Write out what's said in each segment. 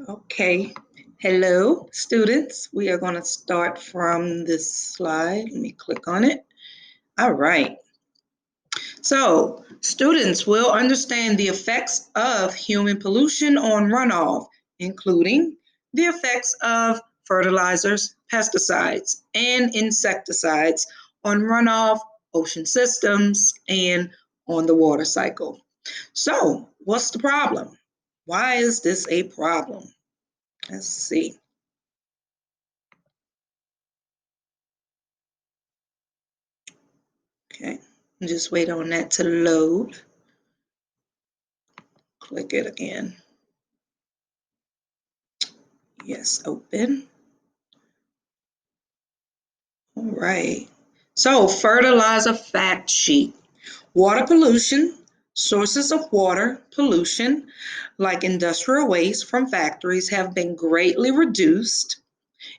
Okay. Hello, students. We are going to start from this slide. Let me click on it. All right. So, students will understand the effects of human pollution on runoff, including the effects of fertilizers, pesticides, and insecticides on runoff, ocean systems, and on the water cycle. So, what's the problem? Why is this a problem? Let's see. Okay, just wait on that to load. Click it again. Yes, open. All right. So, fertilizer fact sheet. Water pollution, sources of water pollution, like industrial waste from factories, have been greatly reduced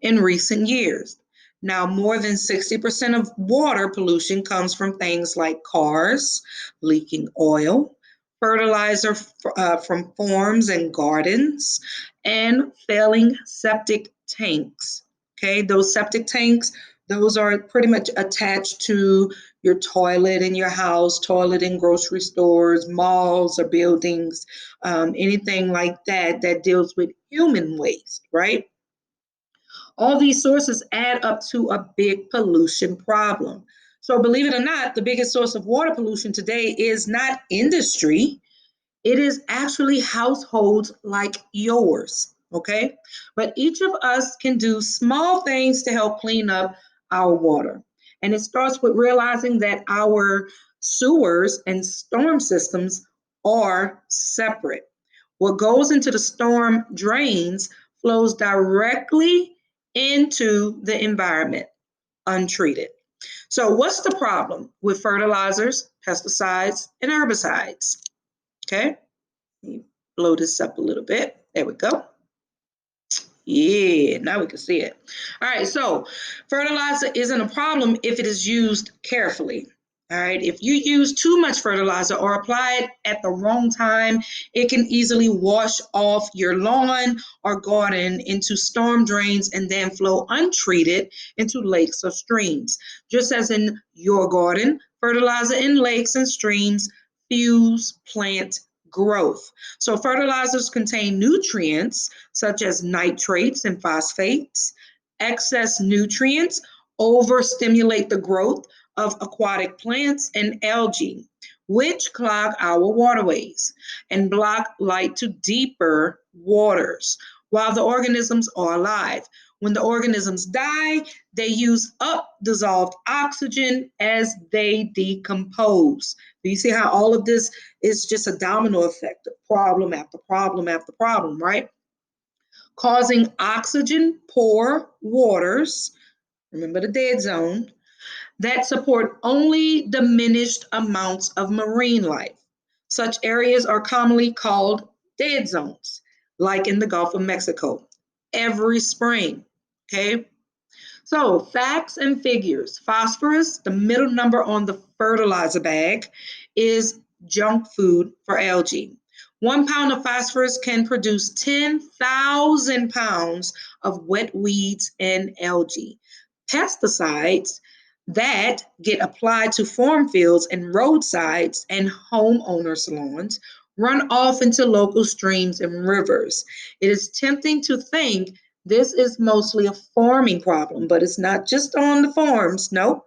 in recent years. Now, more than 60% of water pollution comes from things like cars, leaking oil, fertilizer from farms and gardens, and failing septic tanks. Okay, those septic tanks, those are pretty much attached to your toilet in your house, toilet in grocery stores, malls or buildings, anything like that that deals with human waste, right? All these sources add up to a big pollution problem. So, believe it or not, the biggest source of water pollution today is not industry, it is actually households like yours. Okay. But each of us can do small things to help clean up our water. And it starts with realizing that our sewers and storm systems are separate. What goes into the storm drains flows directly into the environment untreated. So, what's the problem with fertilizers, pesticides, and herbicides? Okay, let me blow this up a little bit. There we go. Yeah, now we can see it. All right, so fertilizer isn't a problem if it is used carefully. All right, if you use too much fertilizer or apply it at the wrong time, it can easily wash off your lawn or garden into storm drains and then flow untreated into lakes or streams. Just as in your garden, fertilizer in lakes and streams fuels plant growth. So, fertilizers contain nutrients such as nitrates and phosphates. Excess nutrients overstimulate the growth of aquatic plants and algae, which clog our waterways and block light to deeper waters while the organisms are alive. When the organisms die, they use up dissolved oxygen as they decompose. Do you see how all of this is just a domino effect of problem after problem after problem, right? Causing oxygen poor waters, remember the dead zone, that support only diminished amounts of marine life. Such areas are commonly called dead zones, like in the Gulf of Mexico, every spring. Okay, so facts and figures. Phosphorus, the middle number on the fertilizer bag, is junk food for algae. 1 pound of phosphorus can produce 10,000 pounds of wet weeds and algae. Pesticides that get applied to farm fields and roadsides and homeowners' lawns run off into local streams and rivers. It is tempting to think this is mostly a farming problem, but it's not just on the farms, no.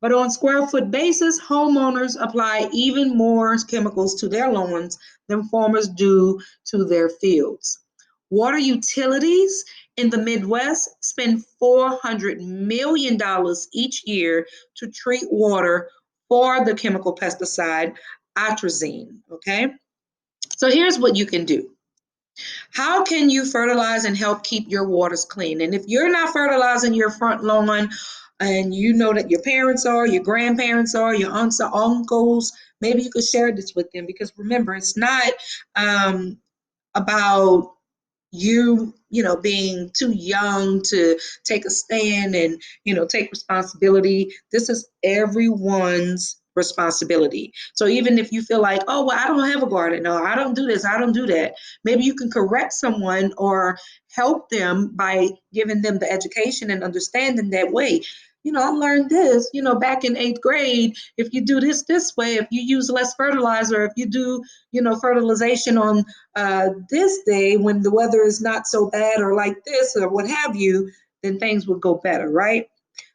But on square foot basis, homeowners apply even more chemicals to their lawns than farmers do to their fields. Water utilities in the Midwest spend $400 million each year to treat water for the chemical pesticide atrazine. Okay, so here's what you can do. How can you fertilize and help keep your waters clean? And if you're not fertilizing your front lawn, and you know that your parents are, your grandparents are, your aunts or uncles, maybe you could share this with them, because remember, it's not about being too young to take a stand and take responsibility. This is everyone's responsibility. So even if you feel like, oh, well, I don't have a garden, or I don't do this, I don't do that, maybe you can correct someone or help them by giving them the education and understanding that way. I learned this, back in 8th grade. If you do this way, if you use less fertilizer, if you do, fertilization on this day when the weather is not so bad or like this or what have you, then things would go better, right?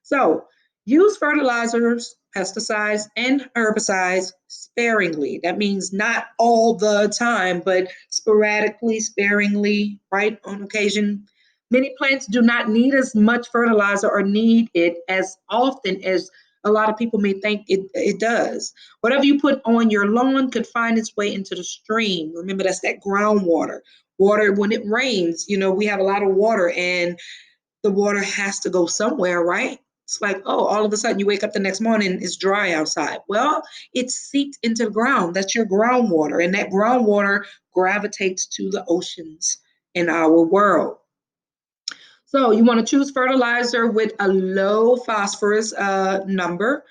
So use fertilizers, pesticides, and herbicides sparingly. That means not all the time, but sporadically, sparingly, right, on occasion. Many plants do not need as much fertilizer or need it as often as a lot of people may think it does. Whatever you put on your lawn could find its way into the stream. Remember, that's that groundwater. Water, when it rains, we have a lot of water, and the water has to go somewhere, right? It's like, oh, all of a sudden you wake up the next morning, it's dry outside. Well, it seeped into the ground. That's your groundwater, and that groundwater gravitates to the oceans in our world. So you want to choose fertilizer with a low phosphorus number,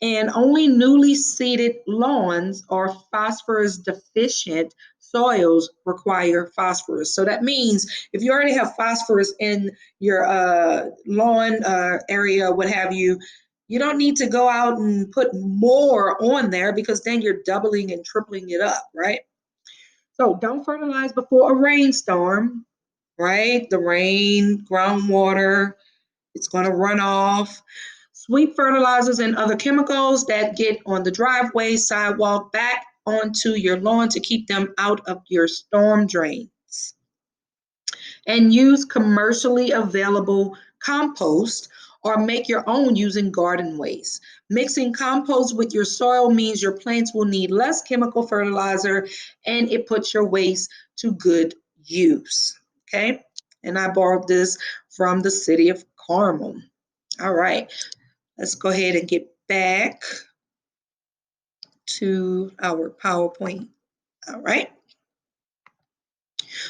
and only newly seeded lawns or phosphorus deficient soils require phosphorus. So that means if you already have phosphorus in your lawn area, what have you, you don't need to go out and put more on there, because then you're doubling and tripling it up, right? So don't fertilize before a rainstorm, right? The rain, groundwater, it's going to run off. Sweep fertilizers and other chemicals that get on the driveway, sidewalk, back onto your lawn to keep them out of your storm drains. And use commercially available compost or make your own using garden waste. Mixing compost with your soil means your plants will need less chemical fertilizer, and it puts your waste to good use. Okay? And I borrowed this from the city of Carmel. All right, let's go ahead and get back to our PowerPoint. All right.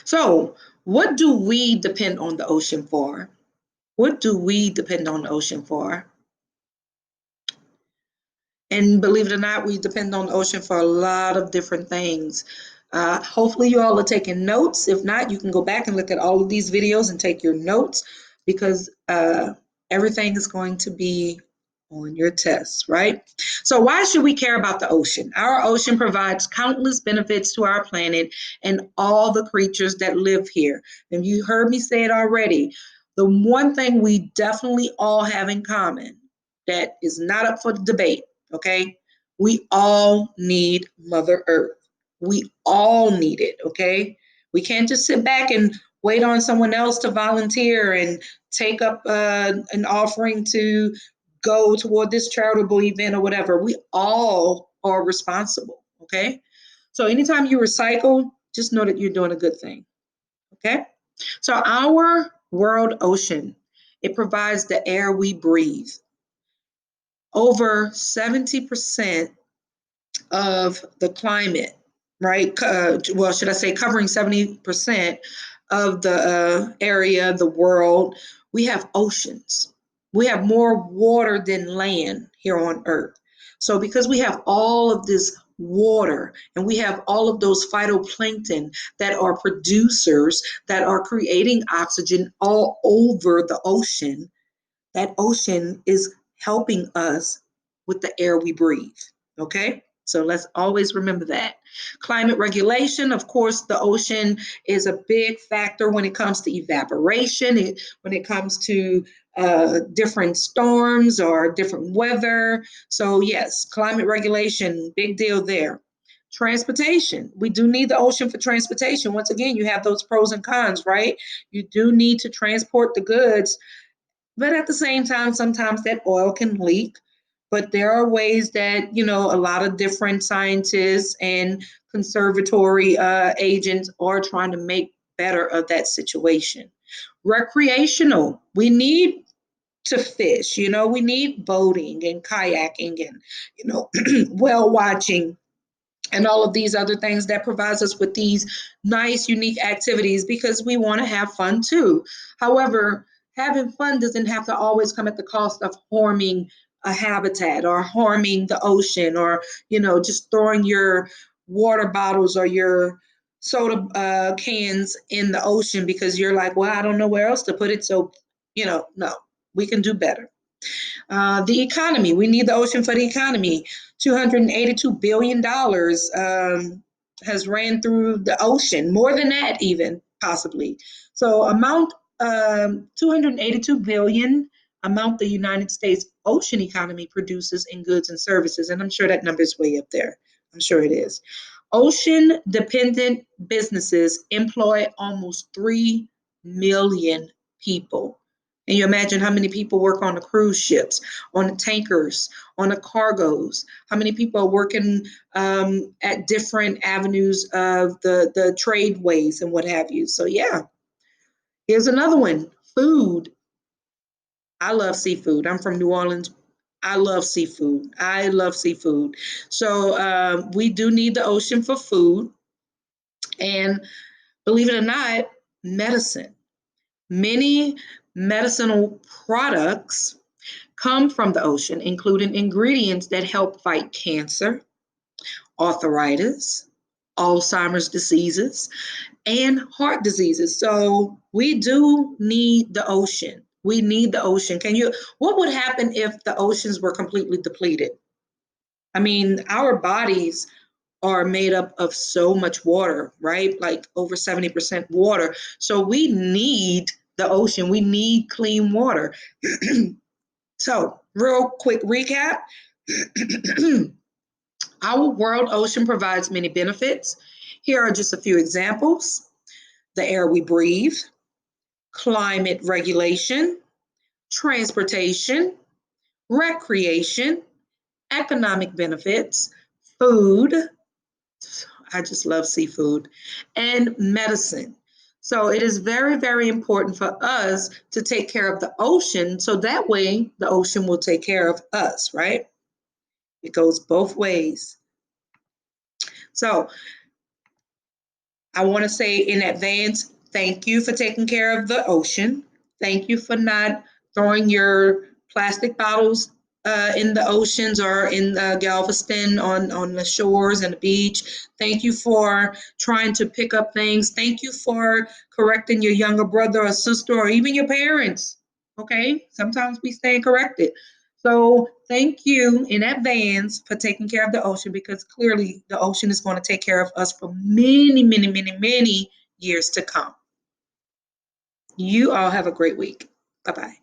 So, what do we depend on the ocean for? What do we depend on the ocean for? And believe it or not, we depend on the ocean for a lot of different things. Hopefully you all are taking notes. If not, you can go back and look at all of these videos and take your notes, because everything is going to be on your tests, right? So why should we care about the ocean? Our ocean provides countless benefits to our planet and all the creatures that live here. And you heard me say it already. The one thing we definitely all have in common that is not up for debate, okay? We all need Mother Earth. We all need it, okay? We can't just sit back and wait on someone else to volunteer and take up an offering to go toward this charitable event or whatever. We all are responsible, okay? So anytime you recycle, just know that you're doing a good thing, okay? So our world ocean, it provides the air we breathe. Over 70% of the climate, right? Well, should I say covering 70% of the area, the world, we have oceans. We have more water than land here on Earth. So because we have all of this water and we have all of those phytoplankton that are producers, that are creating oxygen all over the ocean, that ocean is helping us with the air we breathe, okay? So let's always remember that. Climate regulation, of course, the ocean is a big factor when it comes to evaporation, when it comes to different storms or different weather. So yes, climate regulation, big deal there. Transportation, we do need the ocean for transportation. Once again, you have those pros and cons, right? You do need to transport the goods, but at the same time, sometimes that oil can leak. But there are ways that, a lot of different scientists and conservatory agents are trying to make better of that situation. Recreational, we need to fish, we need boating and kayaking and, whale watching and all of these other things that provides us with these nice, unique activities, because we want to have fun too. However, having fun doesn't have to always come at the cost of harming a habitat or harming the ocean, or, just throwing your water bottles or your soda cans in the ocean because you're like, well, I don't know where else to put it. So, no, we can do better. The economy, we need the ocean for the economy. $282 billion has ran through the ocean, more than that even, possibly. So 282 billion amount the United States ocean economy produces in goods and services. And I'm sure that number is way up there. I'm sure it is. Ocean dependent businesses employ almost 3 million people. And you imagine how many people work on the cruise ships, on the tankers, on the cargoes, how many people are working at different avenues of the tradeways and what have you. So yeah, here's another one, food. I love seafood. I'm from New Orleans. I love seafood. I love seafood. So we do need the ocean for food. And believe it or not, medicine. Many medicinal products come from the ocean, including ingredients that help fight cancer, arthritis, Alzheimer's diseases, and heart diseases. So we do need the ocean. We need the ocean. What would happen if the oceans were completely depleted? I mean, our bodies are made up of so much water, right? Like over 70% water. So we need the ocean. We need clean water. So, real quick recap. Our world ocean provides many benefits. Here are just a few examples: the air we breathe, climate regulation, transportation, recreation, economic benefits, food. I just love seafood, and medicine. So it is very, very important for us to take care of the ocean, so that way the ocean will take care of us, right? It goes both ways. So I want to say in advance, thank you for taking care of the ocean. Thank you for not throwing your plastic bottles in the oceans or in Galveston on the shores and the beach. Thank you for trying to pick up things. Thank you for correcting your younger brother or sister or even your parents. Okay, sometimes we stand corrected. So thank you in advance for taking care of the ocean, because clearly the ocean is going to take care of us for many, many, many, many years to come. You all have a great week. Bye-bye.